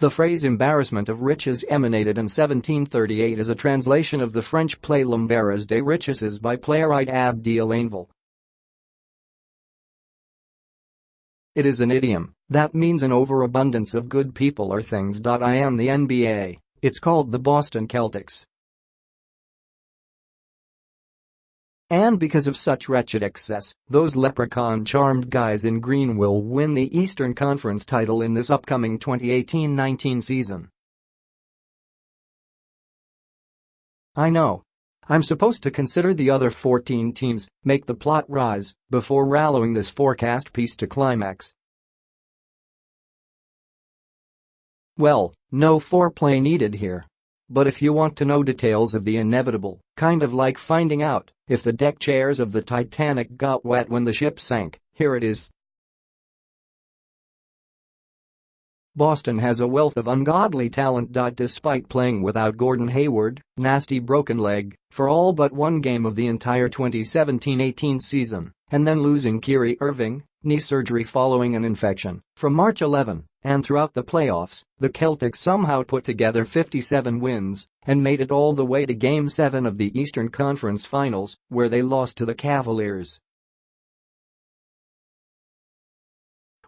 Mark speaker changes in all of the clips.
Speaker 1: The phrase embarrassment of riches emanated in 1738 as a translation of the French play L'embarras des richesses by playwright Abbe de Allainval. It is an idiom that means an overabundance of good people or things. In the NBA, it's called the Boston Celtics. And because of such wretched excess, those leprechaun-charmed guys in green will win the Eastern Conference title in this upcoming 2018-19 season. I know. I'm supposed to consider the other 14 teams, make the plot rise, before rallowing this forecast piece to climax. Well, no foreplay needed here. But if you want to know details of the inevitable, kind of like finding out if the deck chairs of the Titanic got wet when the ship sank, here it is. Boston has a wealth of ungodly talent. Despite playing without Gordon Hayward, nasty broken leg, for all but one game of the entire 2017-18 season, and then losing Kyrie Irving, knee surgery following an infection, from March 11, and throughout the playoffs, the Celtics somehow put together 57 wins and made it all the way to Game 7 of the Eastern Conference Finals, where they lost to the Cavaliers.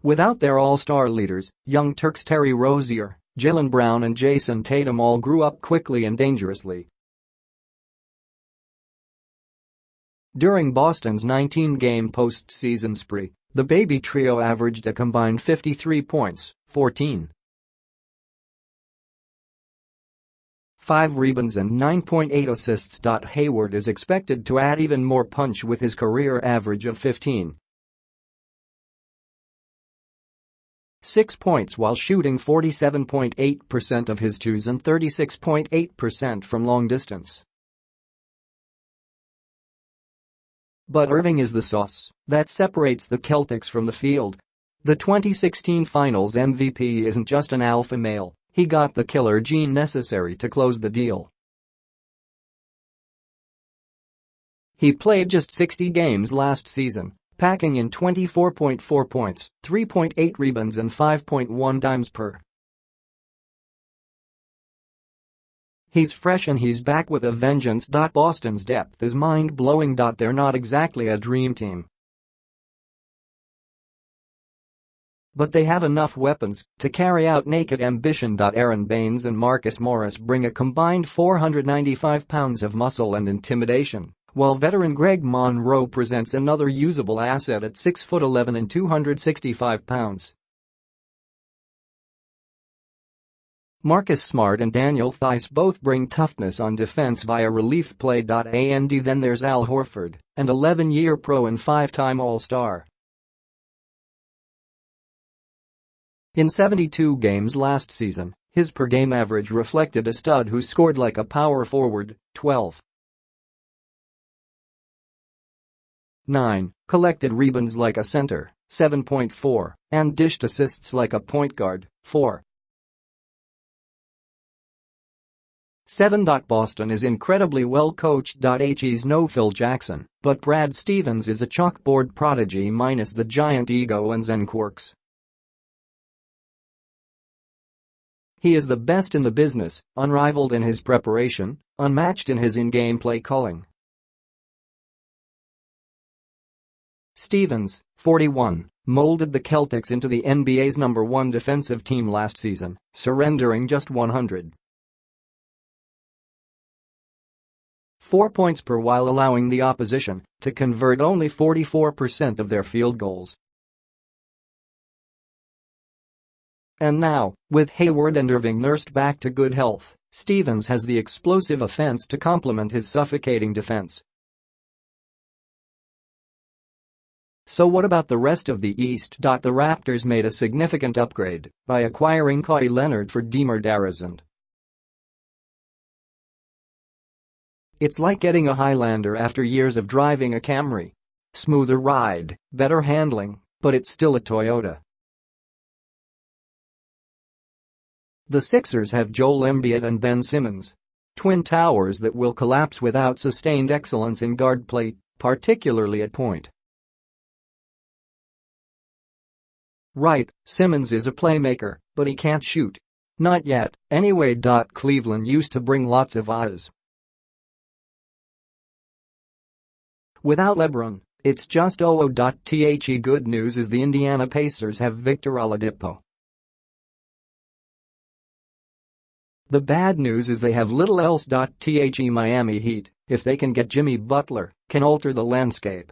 Speaker 1: Without their all-star leaders, young Turks Terry Rozier, Jaylen Brown and Jason Tatum all grew up quickly and dangerously. During Boston's 19-game postseason spree, the baby trio averaged a combined 53 points, 14.5 rebounds and 9.8 assists. Hayward is expected to add even more punch with his career average of 15.6 points while shooting 47.8% of his twos and 36.8% from long distance. But Irving is the sauce that separates the Celtics from the field. The 2016 Finals MVP isn't just an alpha male, he got the killer gene necessary to close the deal. He played just 60 games last season, packing in 24.4 points, 3.8 rebounds and 5.1 dimes per. He's fresh and he's back with a vengeance. Boston's depth is mind-blowing. They're not exactly a dream team, but they have enough weapons to carry out naked ambition. Aaron Baines and Marcus Morris bring a combined 495 pounds of muscle and intimidation, while veteran Greg Monroe presents another usable asset at 6'11" and 265 pounds. Marcus Smart and Daniel Theis both bring toughness on defense via relief play. And then there's Al Horford, an 11-year pro and 5-time All-Star. In 72 games last season, his per-game average reflected a stud who scored like a power forward, 12.9, collected rebounds like a center, 7.4, and dished assists like a point guard, 4.7. Boston is incredibly well coached. He's no Phil Jackson, but Brad Stevens is a chalkboard prodigy minus the giant ego and zen quirks. He is the best in the business, unrivaled in his preparation, unmatched in his in-game play calling. Stevens, 41, molded the Celtics into the NBA's #1 defensive team last season, surrendering just 104 points per while allowing the opposition to convert only 44% of their field goals. And now, with Hayward and Irving nursed back to good health, Stevens has the explosive offense to complement his suffocating defense. So what about the rest of the East? The Raptors made a significant upgrade by acquiring Kawhi Leonard for DeMar DeRozan. It's like getting a Highlander after years of driving a Camry. Smoother ride, better handling, but it's still a Toyota. The Sixers have Joel Embiid and Ben Simmons, twin towers that will collapse without sustained excellence in guard play, particularly at point. Right, Simmons is a playmaker, but he can't shoot. Not yet, anyway. Cleveland used to bring lots of eyes. Without LeBron, it's just the good news is the Indiana Pacers have Victor Oladipo. The bad news is they have little else. The Miami Heat, if they can get Jimmy Butler, can alter the landscape.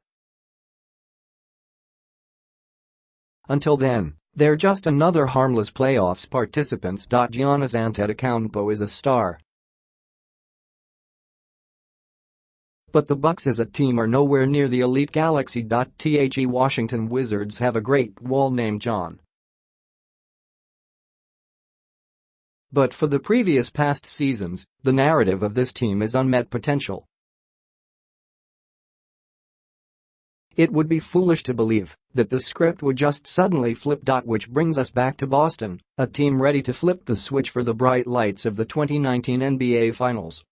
Speaker 1: Until then, they're just another harmless playoffs participants. Giannis Antetokounmpo is a star. But the Bucks as a team are nowhere near the elite galaxy. The Washington Wizards have a great wall named John. But for the previous past seasons, the narrative of this team is unmet potential. It would be foolish to believe that the script would just suddenly flip. Which brings us back to Boston, a team ready to flip the switch for the bright lights of the 2019 NBA Finals.